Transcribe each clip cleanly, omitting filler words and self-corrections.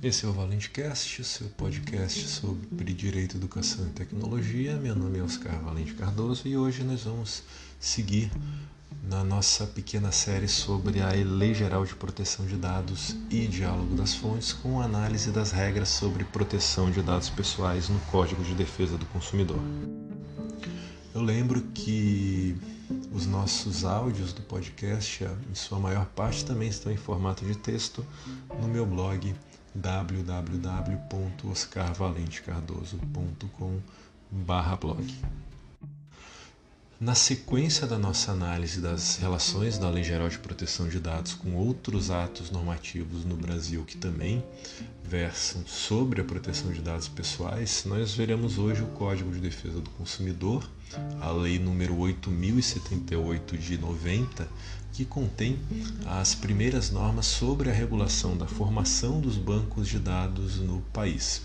Esse é o ValenteCast, seu podcast sobre Direito, Educação e Tecnologia. Meu nome é Oscar Valente Cardoso e hoje nós vamos seguir na nossa pequena série sobre a Lei Geral de Proteção de Dados e Diálogo das Fontes, com análise das regras sobre proteção de dados pessoais no Código de Defesa do Consumidor. Eu lembro que os nossos áudios do podcast, em sua maior parte, também estão em formato de texto no meu blog www.oscarvalentecardoso.com/blog. Na sequência da nossa análise das relações da Lei Geral de Proteção de Dados com outros atos normativos no Brasil que também versam sobre a proteção de dados pessoais, nós veremos hoje o Código de Defesa do Consumidor, a Lei número 8.078 de 90, que contém as primeiras normas sobre a regulação da formação dos bancos de dados no país.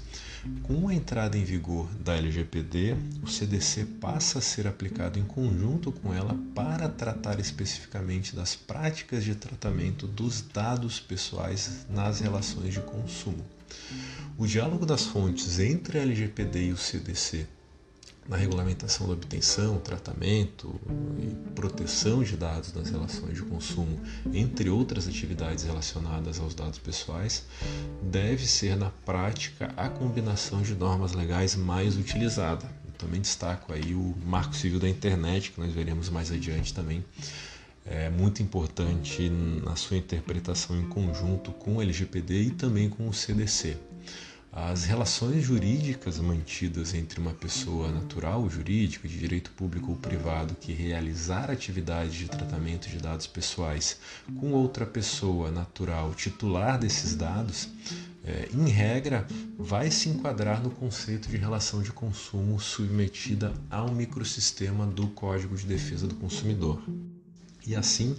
Com a entrada em vigor da LGPD, o CDC passa a ser aplicado em conjunto com ela para tratar especificamente das práticas de tratamento dos dados pessoais nas relações de consumo. O diálogo das fontes entre a LGPD e o CDC na regulamentação da obtenção, tratamento e proteção de dados nas relações de consumo, entre outras atividades relacionadas aos dados pessoais, deve ser na prática a combinação de normas legais mais utilizada. Eu também destaco aí o Marco Civil da Internet, que nós veremos mais adiante também. É muito importante na sua interpretação em conjunto com o LGPD e também com o CDC. As relações jurídicas mantidas entre uma pessoa natural, jurídica, de direito público ou privado que realizar atividade de tratamento de dados pessoais com outra pessoa natural titular desses dados, em regra, vai se enquadrar no conceito de relação de consumo submetida ao microsistema do Código de Defesa do Consumidor. E assim,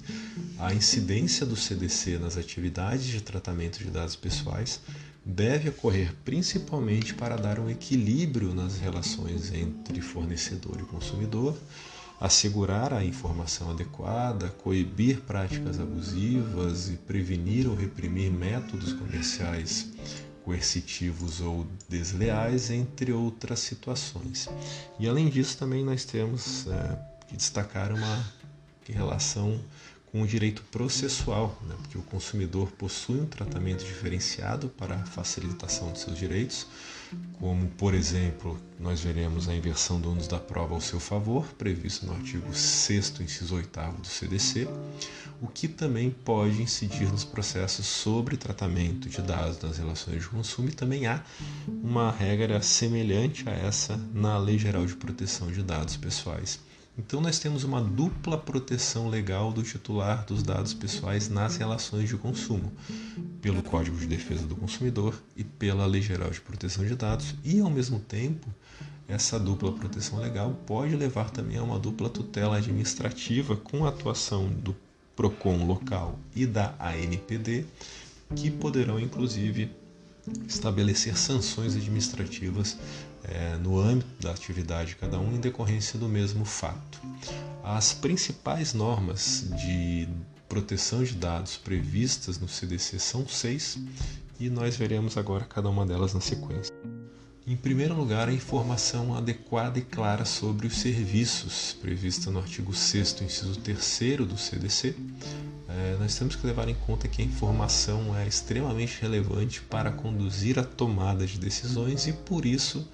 a incidência do CDC nas atividades de tratamento de dados pessoais deve ocorrer principalmente para dar um equilíbrio nas relações entre fornecedor e consumidor, assegurar a informação adequada, coibir práticas abusivas e prevenir ou reprimir métodos comerciais coercitivos ou desleais, entre outras situações. E além disso, também nós temos que destacar uma relação com o direito processual, porque o consumidor possui um tratamento diferenciado para a facilitação de seus direitos, como, por exemplo, nós veremos a inversão do ônus da prova ao seu favor, previsto no artigo 6º, inciso 8º do CDC, o que também pode incidir nos processos sobre tratamento de dados nas relações de consumo, e também há uma regra semelhante a essa na Lei Geral de Proteção de Dados Pessoais. Então nós temos uma dupla proteção legal do titular dos dados pessoais nas relações de consumo, pelo Código de Defesa do Consumidor e pela Lei Geral de Proteção de Dados, e ao mesmo tempo essa dupla proteção legal pode levar também a uma dupla tutela administrativa com a atuação do PROCON local e da ANPD, que poderão inclusive estabelecer sanções administrativas no âmbito da atividade de cada um em decorrência do mesmo fato. As principais normas de proteção de dados previstas no CDC são 6 e nós veremos agora cada uma delas na sequência. Em primeiro lugar, a informação adequada e clara sobre os serviços, prevista no artigo 6º, inciso 3º do CDC. Nós temos que levar em conta que a informação é extremamente relevante para conduzir a tomada de decisões e, por isso,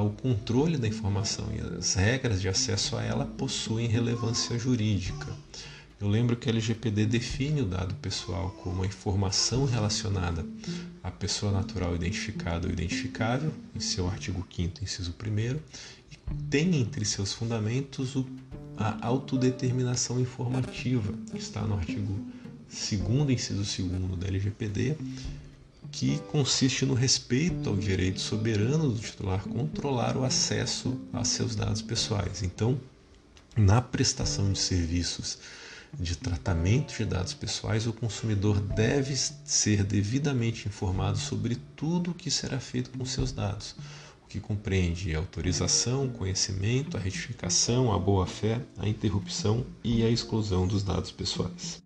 o controle da informação e as regras de acesso a ela possuem relevância jurídica. Eu lembro que a LGPD define o dado pessoal como a informação relacionada à pessoa natural identificada ou identificável, em seu artigo 5º, inciso 1º, e tem entre seus fundamentos a autodeterminação informativa, que está no artigo 2º, inciso 2º da LGPD, que consiste no respeito ao direito soberano do titular controlar o acesso a seus dados pessoais. Então, na prestação de serviços de tratamento de dados pessoais, o consumidor deve ser devidamente informado sobre tudo o que será feito com seus dados, que compreende a autorização, o conhecimento, a retificação, a boa-fé, a interrupção e a exclusão dos dados pessoais.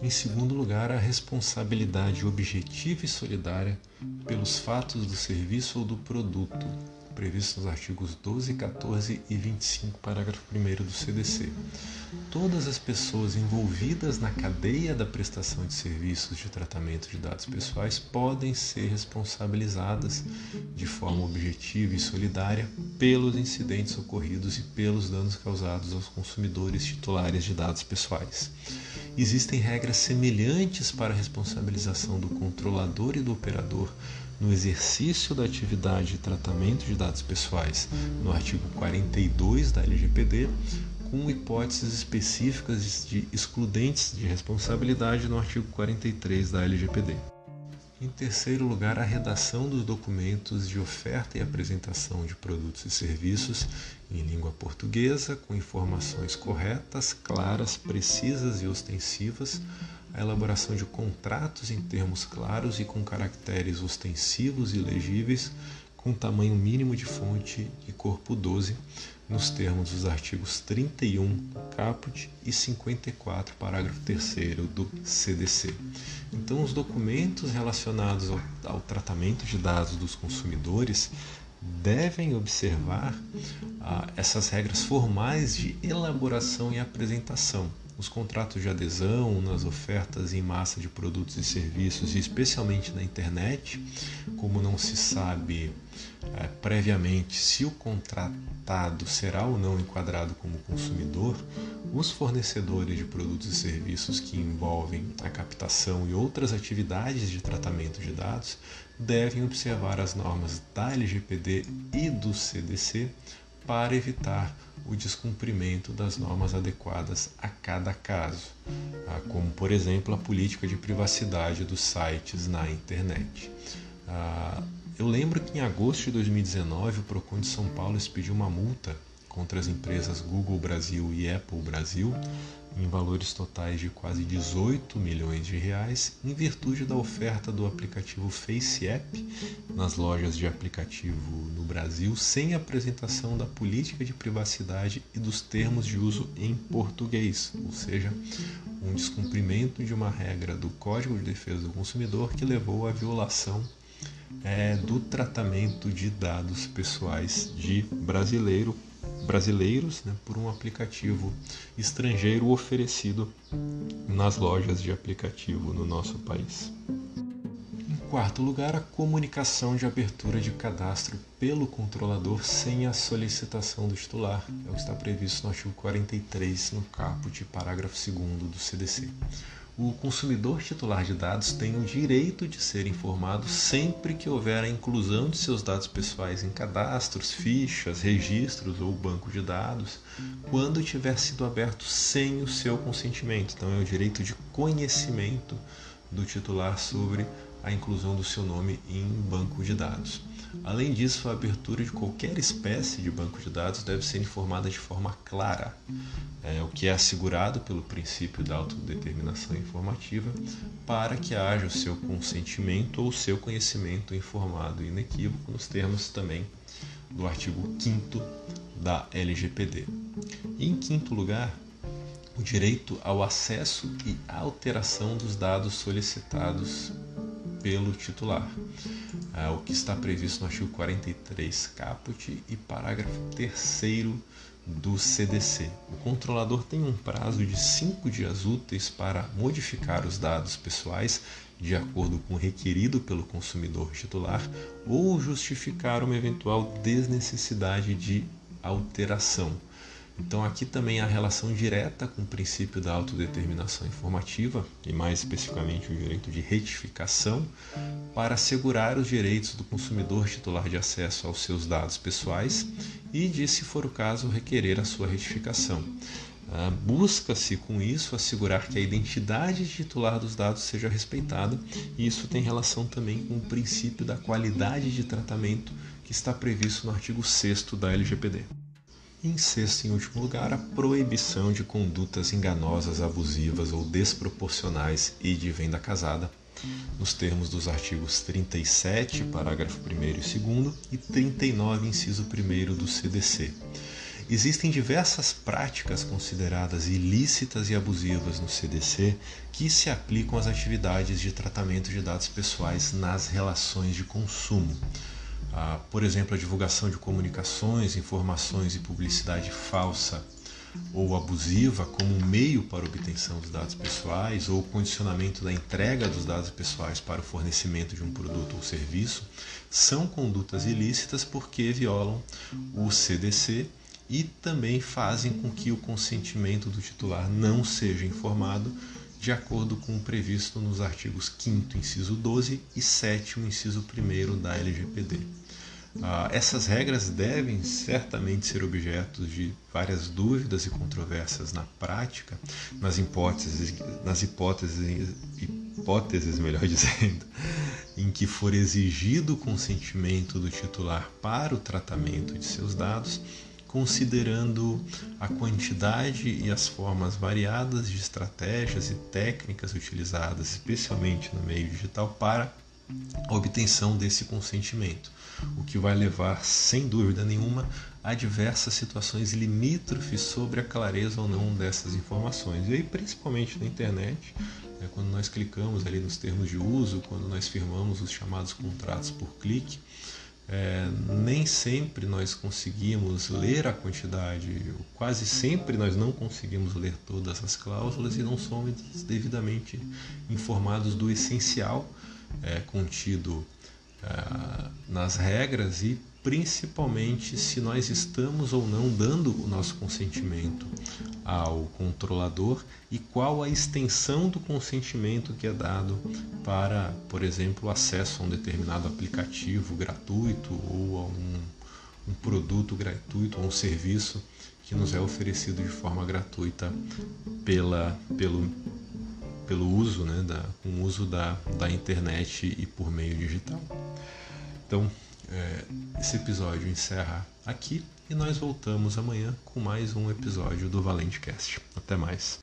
Em segundo lugar, a responsabilidade objetiva e solidária pelos fatos do serviço ou do produto, previsto nos artigos 12, 14 e 25, parágrafo 1º do CDC. Todas as pessoas envolvidas na cadeia da prestação de serviços de tratamento de dados pessoais podem ser responsabilizadas de forma objetiva e solidária pelos incidentes ocorridos e pelos danos causados aos consumidores titulares de dados pessoais. Existem regras semelhantes para a responsabilização do controlador e do operador no exercício da atividade de tratamento de dados pessoais, no artigo 42 da LGPD, com hipóteses específicas de excludentes de responsabilidade no artigo 43 da LGPD. Em terceiro lugar, a redação dos documentos de oferta e apresentação de produtos e serviços em língua portuguesa, com informações corretas, claras, precisas e ostensivas, a elaboração de contratos em termos claros e com caracteres ostensivos e legíveis, com tamanho mínimo de fonte e corpo 12, nos termos dos artigos 31 do caput e 54, parágrafo 3º do CDC. Então, os documentos relacionados ao tratamento de dados dos consumidores devem observar essas regras formais de elaboração e apresentação. Os contratos de adesão nas ofertas em massa de produtos e serviços, e especialmente na internet, como não se sabe previamente se o contratado será ou não enquadrado como consumidor, os fornecedores de produtos e serviços que envolvem a captação e outras atividades de tratamento de dados devem observar as normas da LGPD e do CDC para evitar o descumprimento das normas adequadas a cada caso, como, por exemplo, a política de privacidade dos sites na internet. Eu lembro que em agosto de 2019 o Procon de São Paulo expediu uma multa contra as empresas Google Brasil e Apple Brasil, em valores totais de quase 18 milhões de reais, em virtude da oferta do aplicativo FaceApp nas lojas de aplicativo no Brasil, sem apresentação da política de privacidade e dos termos de uso em português, ou seja, um descumprimento de uma regra do Código de Defesa do Consumidor que levou à violação do tratamento de dados pessoais de brasileiros, por um aplicativo estrangeiro oferecido nas lojas de aplicativo no nosso país. Em quarto lugar, a comunicação de abertura de cadastro pelo controlador sem a solicitação do titular, é o que está previsto no artigo 43, no caput, parágrafo 2º do CDC. O consumidor titular de dados tem o direito de ser informado sempre que houver a inclusão de seus dados pessoais em cadastros, fichas, registros ou banco de dados, quando tiver sido aberto sem o seu consentimento. Então, é o direito de conhecimento do titular sobre a inclusão do seu nome em banco de dados. Além disso, a abertura de qualquer espécie de banco de dados deve ser informada de forma clara, o que é assegurado pelo princípio da autodeterminação informativa, para que haja o seu consentimento ou o seu conhecimento informado e inequívoco nos termos também do artigo 5º da LGPD. E, em quinto lugar, o direito ao acesso e alteração dos dados solicitados pelo titular, o que está previsto no artigo 43 caput e parágrafo 3º do CDC. O controlador tem um prazo de 5 dias úteis para modificar os dados pessoais de acordo com o requerido pelo consumidor titular ou justificar uma eventual desnecessidade de alteração. Então, aqui também há relação direta com o princípio da autodeterminação informativa, e mais especificamente o direito de retificação, para assegurar os direitos do consumidor titular de acesso aos seus dados pessoais e de, se for o caso, requerer a sua retificação. Busca-se, com isso, assegurar que a identidade titular dos dados seja respeitada, e isso tem relação também com o princípio da qualidade de tratamento que está previsto no artigo 6º da LGPD. Em sexto e último lugar, a proibição de condutas enganosas, abusivas ou desproporcionais e de venda casada, nos termos dos artigos 37, parágrafo 1º e 2º, e 39, inciso 1º do CDC. Existem diversas práticas consideradas ilícitas e abusivas no CDC que se aplicam às atividades de tratamento de dados pessoais nas relações de consumo. Por exemplo, a divulgação de comunicações, informações e publicidade falsa ou abusiva como meio para a obtenção dos dados pessoais, ou o condicionamento da entrega dos dados pessoais para o fornecimento de um produto ou serviço, são condutas ilícitas porque violam o CDC e também fazem com que o consentimento do titular não seja informado de acordo com o previsto nos artigos 5º, inciso 12 e 7º, inciso 1º da LGPD. Essas regras devem certamente ser objeto de várias dúvidas e controvérsias na prática, nas hipóteses, melhor dizendo, em que for exigido o consentimento do titular para o tratamento de seus dados, considerando a quantidade e as formas variadas de estratégias e técnicas utilizadas, especialmente no meio digital, para a obtenção desse consentimento, o que vai levar, sem dúvida nenhuma, a diversas situações limítrofes sobre a clareza ou não dessas informações. E aí, principalmente na internet, quando nós clicamos ali nos termos de uso, quando nós firmamos os chamados contratos por clique, nem sempre nós conseguimos ler a quantidade, quase sempre nós não conseguimos ler todas as cláusulas e não somos devidamente informados do essencial contido nas regras, e principalmente se nós estamos ou não dando o nosso consentimento ao controlador e qual a extensão do consentimento que é dado para, por exemplo, o acesso a um determinado aplicativo gratuito ou a um produto gratuito ou um serviço que nos é oferecido de forma gratuita pelo uso, com o uso da internet e por meio digital. Então, esse episódio encerra aqui e nós voltamos amanhã com mais um episódio do ValenteCast. Até mais!